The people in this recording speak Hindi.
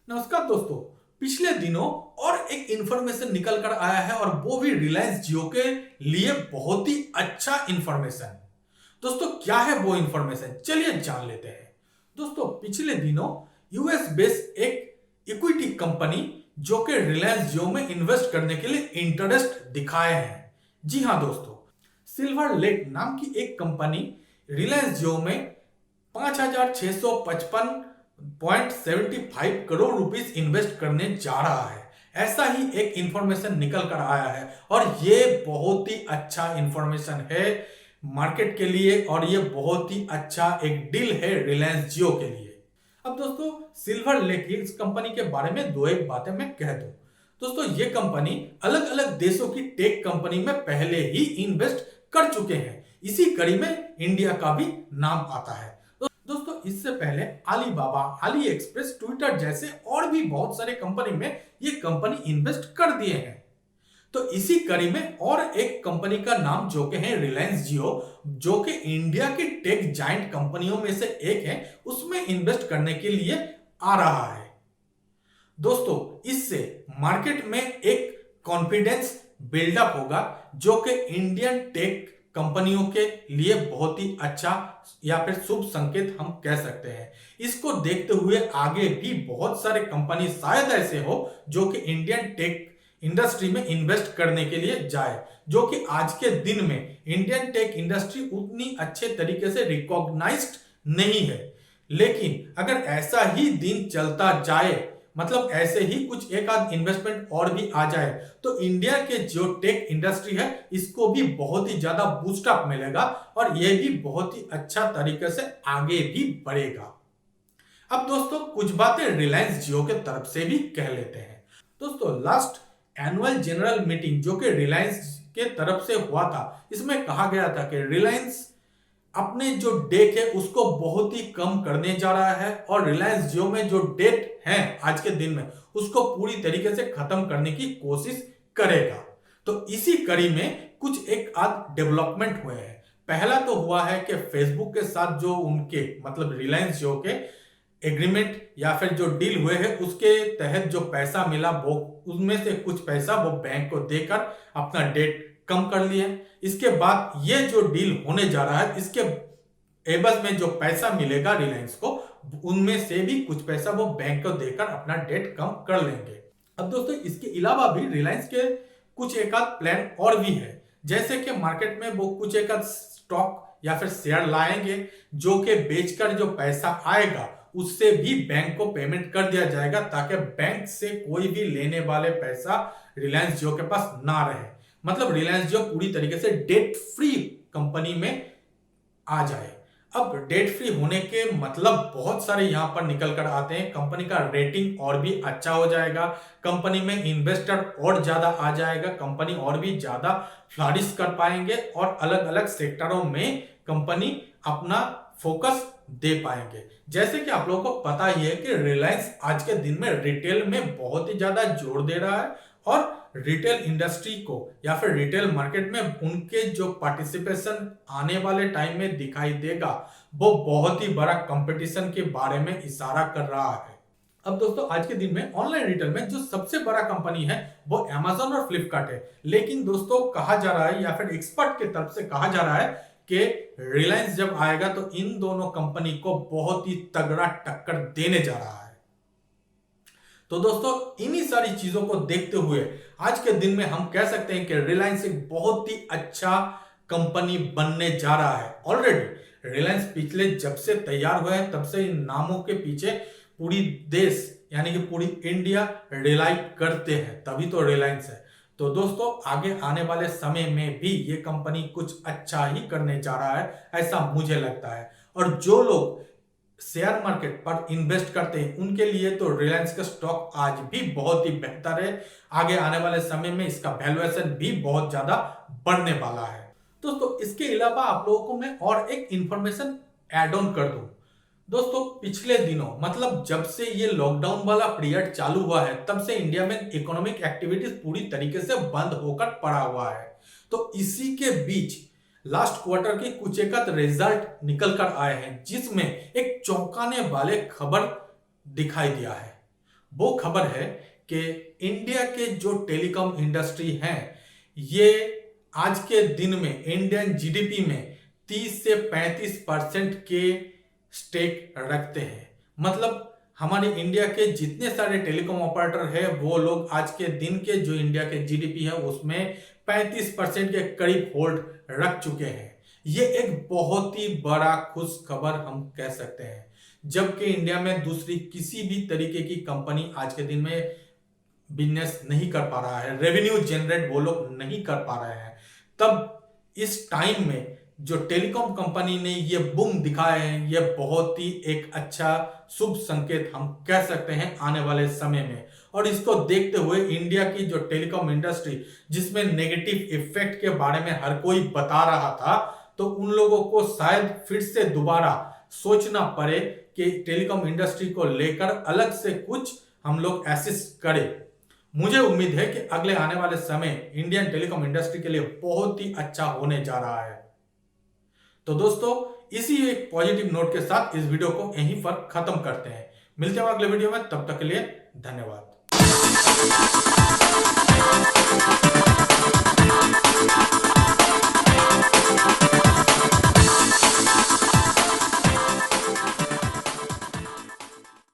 नमस्कार दोस्तों। पिछले दिनों और एक इंफॉर्मेशन निकल कर आया है और वो भी रिलायंस जियो के लिए बहुत ही अच्छा इंफॉर्मेशन। दोस्तों क्या है वो इंफॉर्मेशन, चलिए जान लेते हैं। दोस्तों पिछले दिनों यूएस बेस्ड एक इक्विटी कंपनी जो कि रिलायंस जियो में इन्वेस्ट करने के लिए इंटरेस्ट दिखाए हैं। जी हाँ दोस्तों, सिल्वर लेक नाम की एक कंपनी रिलायंस जियो में 5,655.75 करोड़ रुपीस इन्वेस्ट करने जा रहा है। ऐसा ही एक इंफॉर्मेशन निकल कर आया है और ये बहुत ही अच्छा इंफॉर्मेशन है मार्केट के लिए और ये बहुत ही अच्छा एक डील है रिलायंस जियो के लिए। अब दोस्तों सिल्वर लेक इस कंपनी के बारे में दो एक बातें मैं कह दूं। दोस्तों ये कंपनी अलग अलग देशों की टेक कंपनी में पहले ही इन्वेस्ट कर चुके हैं। इसी कड़ी में इंडिया का भी नाम आता है। दोस्तों इससे पहले अलीबाबा, अली एक्सप्रेस, ट्विटर जैसे और भी बहुत सारे कंपनी में ये कंपनी इन्वेस्ट कर दिए हैं। तो इसी कड़ी में और एक कंपनी का नाम जो कि है रिलायंस जियो, जो कि इंडिया की टेक जायंट कंपनियों में से एक है, उसमें इन्वेस्ट करने के लिए आ रहा है। दोस्तों इससे मार्केट में एक कॉन्फिडेंस बिल्डअप होगा जो कि इंडियन टेक कंपनियों के लिए बहुत ही अच्छा या फिर शुभ संकेत हम कह सकते हैं। इसको देखते हुए आगे भी बहुत सारे कंपनी शायद ऐसे हो जो कि इंडियन टेक इंडस्ट्री में इन्वेस्ट करने के लिए जाए, जो कि आज के दिन में इंडियन टेक इंडस्ट्री उतनी अच्छे तरीके से रिकॉग्नाइज्ड नहीं है। लेकिन अगर ऐसा ही दिन चलता जाए, मतलब ऐसे ही कुछ एक आध इन्वेस्टमेंट और भी आ जाए, तो इंडिया के जो टेक इंडस्ट्री है इसको भी बहुत ही ज्यादा बूस्टअप मिलेगा और यह भी बहुत ही अच्छा तरीके से आगे भी बढ़ेगा। अब दोस्तों कुछ बातें रिलायंस जियो के तरफ से भी कह लेते हैं। दोस्तों लास्ट एनुअल जनरल मीटिंग जो कि रिलायंस के तरफ से हुआ था, इसमें कहा गया था कि रिलायंस अपने जो डेट है उसको बहुत ही कम करने जा रहा है और रिलायंस जियो में जो डेट है आज के दिन में उसको पूरी तरीके से खत्म करने की कोशिश करेगा। तो इसी कड़ी में कुछ एक आध डेवलपमेंट हुए हैं। पहला तो हुआ है कि फेसबुक के साथ जो उनके मतलब रिलायंस जियो के एग्रीमेंट या फिर जो डील हुए हैं उसके तहत जो पैसा मिला वो उसमें से कुछ पैसा वो बैंक को देकर अपना डेट कम कर लिए। इसके बाद ये जो डील होने जा रहा है इसके एवज में जो पैसा मिलेगा रिलायंस को, उनमें से भी कुछ पैसा वो बैंक को देकर अपना डेट कम कर लेंगे। अब दोस्तों इसके अलावा भी रिलायंस के कुछ एक आध प्लान और भी है, जैसे कि मार्केट में वो कुछ एक आध स्टॉक या फिर शेयर लाएंगे जो कि बेचकर जो पैसा आएगा उससे भी बैंक को पेमेंट कर दिया जाएगा, ताकि बैंक से कोई भी लेने वाले पैसा रिलायंस जियो के पास ना रहे। मतलब रिलायंस जियो पूरी तरीके से डेट फ्री कंपनी में आ जाए। अब डेट फ्री होने के मतलब बहुत सारे यहां पर निकल कर आते हैं। कंपनी का रेटिंग और भी अच्छा हो जाएगा, कंपनी में इन्वेस्टर और ज्यादा आ जाएगा, कंपनी और भी ज्यादा फ्लरिश कर पाएंगे और अलग अलग सेक्टरों में कंपनी अपना फोकस दे पाएंगे। जैसे कि आप लोगों को पता ही है कि रिलायंस आज के दिन में रिटेल में बहुत ही ज्यादा जोर दे रहा है और रिटेल इंडस्ट्री को या फिर रिटेल मार्केट में उनके जो पार्टिसिपेशन आने वाले टाइम में दिखाई देगा वो बहुत ही बड़ा कंपटीशन के बारे में इशारा कर रहा है। अब दोस्तों आज के दिन में ऑनलाइन रिटेल में जो सबसे बड़ा कंपनी है वो अमेजन और फ्लिपकार्ट है। लेकिन दोस्तों कहा जा रहा है या फिर एक्सपर्ट की तरफ से कहा जा रहा है कि रिलायंस जब आएगा तो इन दोनों कंपनी को बहुत ही तगड़ा टक्कर देने जा रहा है। तो दोस्तों इन्हीं सारी चीजों को देखते हुए आज के दिन में हम कह सकते हैं कि रिलायंस एक बहुत ही अच्छा कंपनी बनने जा रहा है। ऑलरेडी रिलायंस पिछले जब से तैयार हुए हैं तब से इन नामों के पीछे पूरी देश यानी कि पूरी इंडिया रिलाई करते हैं, तभी तो रिलायंस है। तो दोस्तों आगे आने वाले समय में भी ये कंपनी कुछ अच्छा ही करने जा रहा है, ऐसा मुझे लगता है। और जो लोग शेयर मार्केट पर इन्वेस्ट करते हैं उनके लिए तो रिलायंस का स्टॉक आज भी बहुत ही बेहतर है। आगे आने वाले समय में इसका वैल्यूएशन भी बहुत ज्यादा बढ़ने वाला है। दोस्तों इसके अलावा आप लोगों को मैं और एक इंफॉर्मेशन ऐड ऑन कर दूं। दोस्तों पिछले दिनों मतलब जब से ये लॉकडाउन वाला पीरियड चालू हुआ है तब से इंडिया में इकोनॉमिक एक्टिविटीज पूरी तरीके से बंद होकर पड़ा हुआ है। तो इसी के बीच लास्ट क्वार्टर के कुछ एक रिजल्ट निकल कर आए हैं जिसमें एक चौंकाने वाले खबर दिखाई दिया है। वो खबर है कि इंडिया के जो टेलीकॉम इंडस्ट्री हैं, ये आज के दिन में इंडियन जीडीपी में 30 से 35% के स्टेक रखते हैं। मतलब हमारे इंडिया के जितने सारे टेलीकॉम ऑपरेटर है वो लोग आज के दिन के जो इंडिया के जीडीपी है उसमें 35% के करीब होल्ड रख चुके हैं। ये एक बहुत ही बड़ा खुश खबर हम कह सकते हैं, जबकि इंडिया में दूसरी किसी भी तरीके की कंपनी आज के दिन में बिजनेस नहीं कर पा रहा है, रेवेन्यू जनरेट वो लोग नहीं कर पा रहे हैं। तब इस टाइम में जो टेलीकॉम कंपनी ने ये बूम दिखाए हैं, ये बहुत ही एक अच्छा शुभ संकेत हम कह सकते हैं आने वाले समय में। और इसको देखते हुए इंडिया की जो टेलीकॉम इंडस्ट्री, जिसमें नेगेटिव इफेक्ट के बारे में हर कोई बता रहा था, तो उन लोगों को शायद फिर से दोबारा सोचना पड़े कि टेलीकॉम इंडस्ट्री को लेकर अलग से कुछ हम लोग एसिस्ट करें। मुझे उम्मीद है कि अगले आने वाले समय इंडियन टेलीकॉम इंडस्ट्री के लिए बहुत ही अच्छा होने जा रहा है। तो दोस्तों, इसी एक पॉजिटिव नोट के साथ इस वीडियो को यहीं पर खत्म करते हैं। मिलते हैं अगले वीडियो में, तब तक के लिए धन्यवाद।